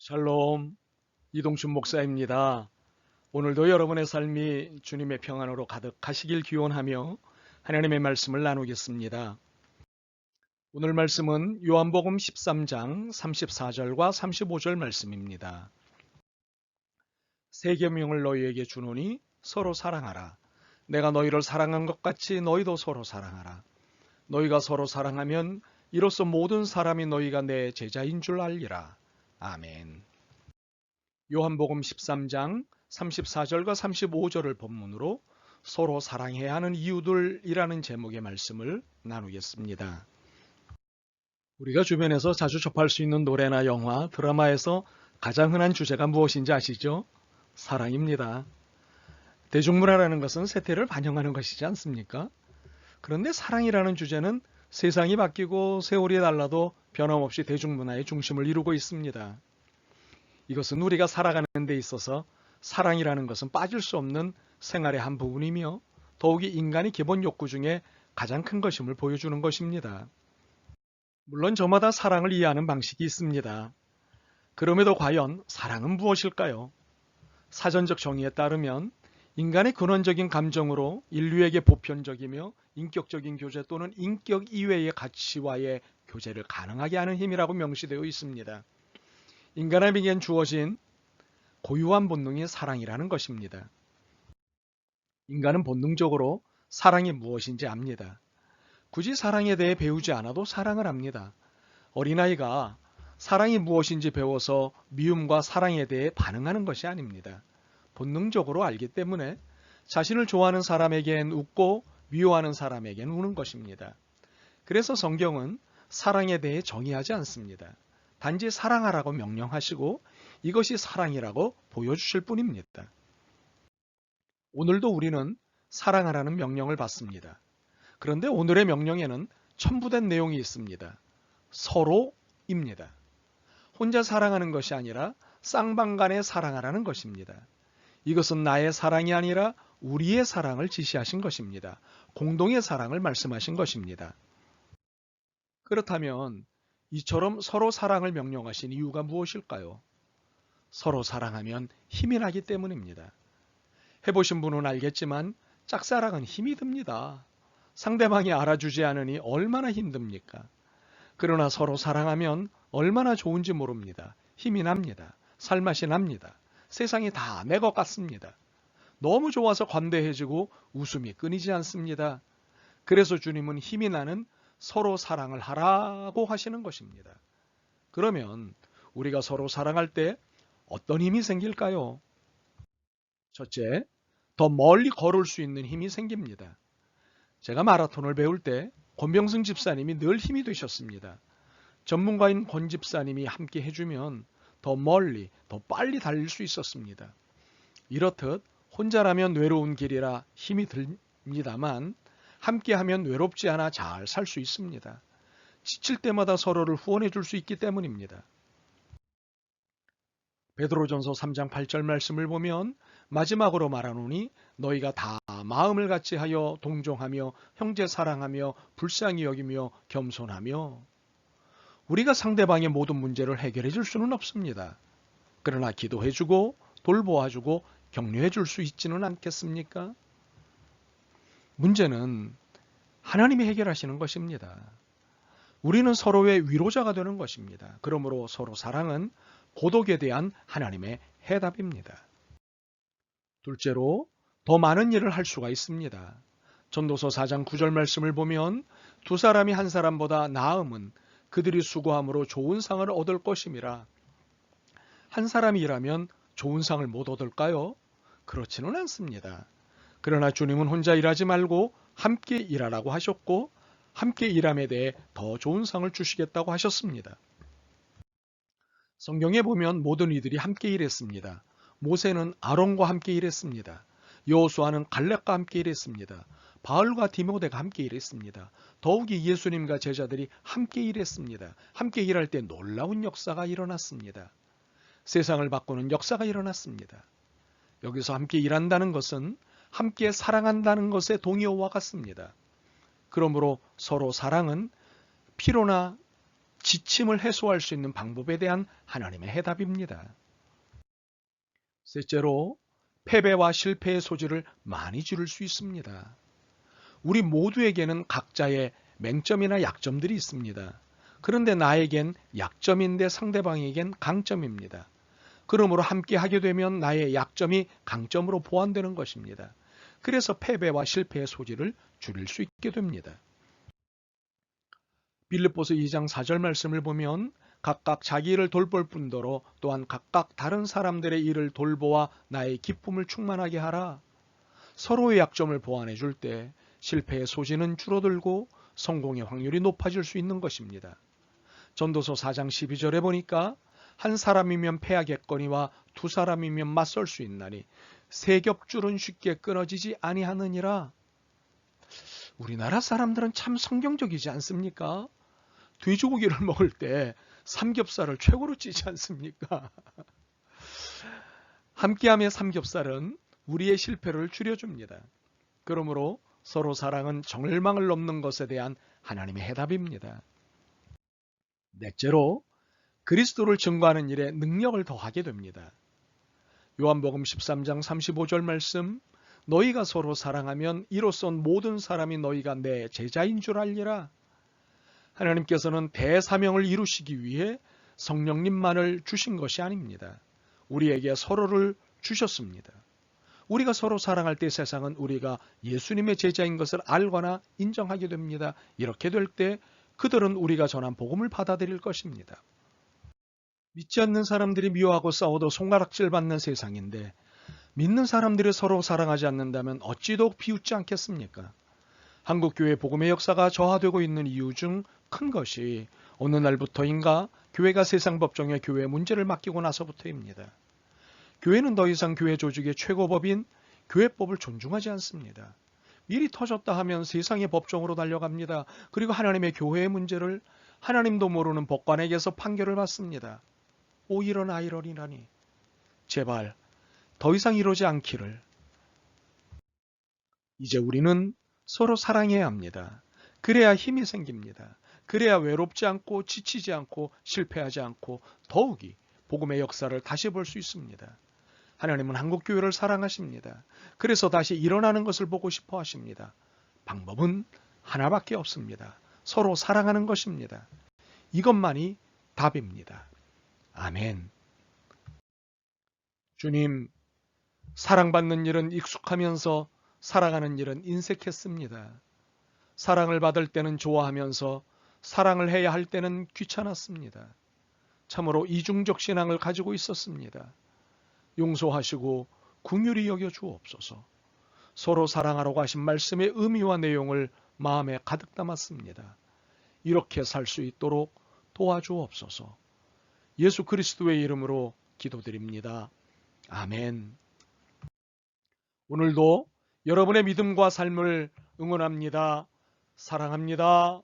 샬롬, 이동춘 목사입니다. 오늘도 여러분의 삶이 주님의 평안으로 가득하시길 기원하며 하나님의 말씀을 나누겠습니다. 오늘 말씀은 요한복음 13장 34절과 35절 말씀입니다. 새 계명을 너희에게 주노니 서로 사랑하라. 내가 너희를 사랑한 것 같이 너희도 서로 사랑하라. 너희가 서로 사랑하면 이로써 모든 사람이 너희가 내 제자인 줄 알리라. 아멘. 요한복음 13장 34절과 35절을 본문으로 서로 사랑해야 하는 이유들이라는 제목의 말씀을 나누겠습니다. 우리가 주변에서 자주 접할 수 있는 노래나 영화, 드라마에서 가장 흔한 주제가 무엇인지 아시죠? 사랑입니다. 대중문화라는 것은 세태를 반영하는 것이지 않습니까? 그런데 사랑이라는 주제는 세상이 바뀌고 세월이 달라도 변함없이 대중문화의 중심을 이루고 있습니다. 이것은 우리가 살아가는 데 있어서 사랑이라는 것은 빠질 수 없는 생활의 한 부분이며 더욱이 인간의 기본 욕구 중에 가장 큰 것임을 보여주는 것입니다. 물론 저마다 사랑을 이해하는 방식이 있습니다. 그럼에도 과연 사랑은 무엇일까요? 사전적 정의에 따르면 인간의 근원적인 감정으로 인류에게 보편적이며 인격적인 교제 또는 인격 이외의 가치와의 교제를 가능하게 하는 힘이라고 명시되어 있습니다. 인간에겐 주어진 고유한 본능이 사랑이라는 것입니다. 인간은 본능적으로 사랑이 무엇인지 압니다. 굳이 사랑에 대해 배우지 않아도 사랑을 압니다. 어린아이가 사랑이 무엇인지 배워서 미움과 사랑에 대해 반응하는 것이 아닙니다. 본능적으로 알기 때문에 자신을 좋아하는 사람에겐 웃고 미워하는 사람에겐 우는 것입니다. 그래서 성경은 사랑에 대해 정의하지 않습니다. 단지 사랑하라고 명령하시고 이것이 사랑이라고 보여주실 뿐입니다. 오늘도 우리는 사랑하라는 명령을 받습니다. 그런데 오늘의 명령에는 첨부된 내용이 있습니다. 서로입니다. 혼자 사랑하는 것이 아니라 쌍방간에 사랑하라는 것입니다. 이것은 나의 사랑이 아니라 우리의 사랑을 지시하신 것입니다. 공동의 사랑을 말씀하신 것입니다. 그렇다면 이처럼 서로 사랑을 명령하신 이유가 무엇일까요? 서로 사랑하면 힘이 나기 때문입니다. 해보신 분은 알겠지만 짝사랑은 힘이 듭니다. 상대방이 알아주지 않으니 얼마나 힘듭니까? 그러나 서로 사랑하면 얼마나 좋은지 모릅니다. 힘이 납니다. 살맛이 납니다. 세상이 다 내 것 같습니다. 너무 좋아서 관대해지고 웃음이 끊이지 않습니다. 그래서 주님은 힘이 나는 서로 사랑을 하라고 하시는 것입니다. 그러면 우리가 서로 사랑할 때 어떤 힘이 생길까요? 첫째, 더 멀리 걸을 수 있는 힘이 생깁니다. 제가 마라톤을 배울 때 권병승 집사님이 늘 힘이 되셨습니다. 전문가인 권 집사님이 함께 해주면 더 멀리, 더 빨리 달릴 수 있었습니다. 이렇듯 혼자라면 외로운 길이라 힘이 듭니다만 함께하면 외롭지 않아 잘 살 수 있습니다. 지칠 때마다 서로를 후원해 줄 수 있기 때문입니다. 베드로전서 3장 8절 말씀을 보면 마지막으로 말하노니 너희가 다 마음을 같이 하여 동정하며 형제 사랑하며 불쌍히 여기며 겸손하며. 우리가 상대방의 모든 문제를 해결해 줄 수는 없습니다. 그러나 기도해 주고 돌보아 주고 격려해 줄 수 있지는 않겠습니까? 문제는 하나님이 해결하시는 것입니다. 우리는 서로의 위로자가 되는 것입니다. 그러므로 서로 사랑은 고독에 대한 하나님의 해답입니다. 둘째로 더 많은 일을 할 수가 있습니다. 전도서 4장 9절 말씀을 보면 두 사람이 한 사람보다 나음은 그들이 수고함으로 좋은 상을 얻을 것임이라. 한 사람이 일하면 좋은 상을 못 얻을까요? 그렇지는 않습니다. 그러나 주님은 혼자 일하지 말고 함께 일하라고 하셨고 함께 일함에 대해 더 좋은 상을 주시겠다고 하셨습니다. 성경에 보면 모든 이들이 함께 일했습니다. 모세는 아론과 함께 일했습니다. 여호수아는 갈렙과 함께 일했습니다. 바울과 디모데가 함께 일했습니다. 더욱이 예수님과 제자들이 함께 일했습니다. 함께 일할 때 놀라운 역사가 일어났습니다. 세상을 바꾸는 역사가 일어났습니다. 여기서 함께 일한다는 것은 함께 사랑한다는 것의 동의어와 같습니다. 그러므로 서로 사랑은 피로나 지침을 해소할 수 있는 방법에 대한 하나님의 해답입니다. 셋째로, 패배와 실패의 소지를 많이 줄일 수 있습니다. 우리 모두에게는 각자의 맹점이나 약점들이 있습니다. 그런데 나에겐 약점인데 상대방에겐 강점입니다. 그러므로 함께 하게 되면 나의 약점이 강점으로 보완되는 것입니다. 그래서 패배와 실패의 소지를 줄일 수 있게 됩니다. 빌립보서 2장 4절 말씀을 보면 각각 자기 일을 돌볼 뿐더러 또한 각각 다른 사람들의 일을 돌보아 나의 기쁨을 충만하게 하라. 서로의 약점을 보완해 줄 때 실패의 소지는 줄어들고 성공의 확률이 높아질 수 있는 것입니다. 전도서 4장 12절에 보니까 한 사람이면 패하겠거니와 두 사람이면 맞설 수 있나니 세 겹줄은 쉽게 끊어지지 아니하느니라. 우리나라 사람들은 참 성경적이지 않습니까? 돼지고기를 먹을 때 삼겹살을 최고로 찌지 않습니까? 함께함의 삼겹살은 우리의 실패를 줄여줍니다. 그러므로 서로 사랑은 절망을 넘는 것에 대한 하나님의 해답입니다. 넷째로, 그리스도를 증거하는 일에 능력을 더하게 됩니다. 요한복음 13장 35절 말씀, 너희가 서로 사랑하면 이로써 모든 사람이 너희가 내 제자인 줄 알리라. 하나님께서는 대사명을 이루시기 위해 성령님만을 주신 것이 아닙니다. 우리에게 서로를 주셨습니다. 우리가 서로 사랑할 때 세상은 우리가 예수님의 제자인 것을 알거나 인정하게 됩니다. 이렇게 될 때 그들은 우리가 전한 복음을 받아들일 것입니다. 믿지 않는 사람들이 미워하고 싸워도 손가락질 받는 세상인데 믿는 사람들이 서로 사랑하지 않는다면 어찌 더욱 비웃지 않겠습니까? 한국교회 복음의 역사가 저하되고 있는 이유 중 큰 것이 어느 날부터인가 교회가 세상 법정에 교회 문제를 맡기고 나서부터입니다. 교회는 더 이상 교회 조직의 최고법인 교회법을 존중하지 않습니다. 일이 터졌다 하면 세상의 법정으로 달려갑니다. 그리고 하나님의 교회의 문제를 하나님도 모르는 법관에게서 판결을 받습니다. 오, 이런 아이러니라니. 제발 더 이상 이러지 않기를. 이제 우리는 서로 사랑해야 합니다. 그래야 힘이 생깁니다. 그래야 외롭지 않고 지치지 않고 실패하지 않고 더욱이 복음의 역사를 다시 볼 수 있습니다. 하나님은 한국교회를 사랑하십니다. 그래서 다시 일어나는 것을 보고 싶어 하십니다. 방법은 하나밖에 없습니다. 서로 사랑하는 것입니다. 이것만이 답입니다. 아멘. 주님, 사랑받는 일은 익숙하면서 사랑하는 일은 인색했습니다. 사랑을 받을 때는 좋아하면서 사랑을 해야 할 때는 귀찮았습니다. 참으로 이중적 신앙을 가지고 있었습니다. 용서하시고 긍휼히 여겨 주옵소서. 서로 사랑하라고 하신 말씀의 의미와 내용을 마음에 가득 담았습니다. 이렇게 살 수 있도록 도와주옵소서. 예수 그리스도의 이름으로 기도드립니다. 아멘. 오늘도 여러분의 믿음과 삶을 응원합니다. 사랑합니다.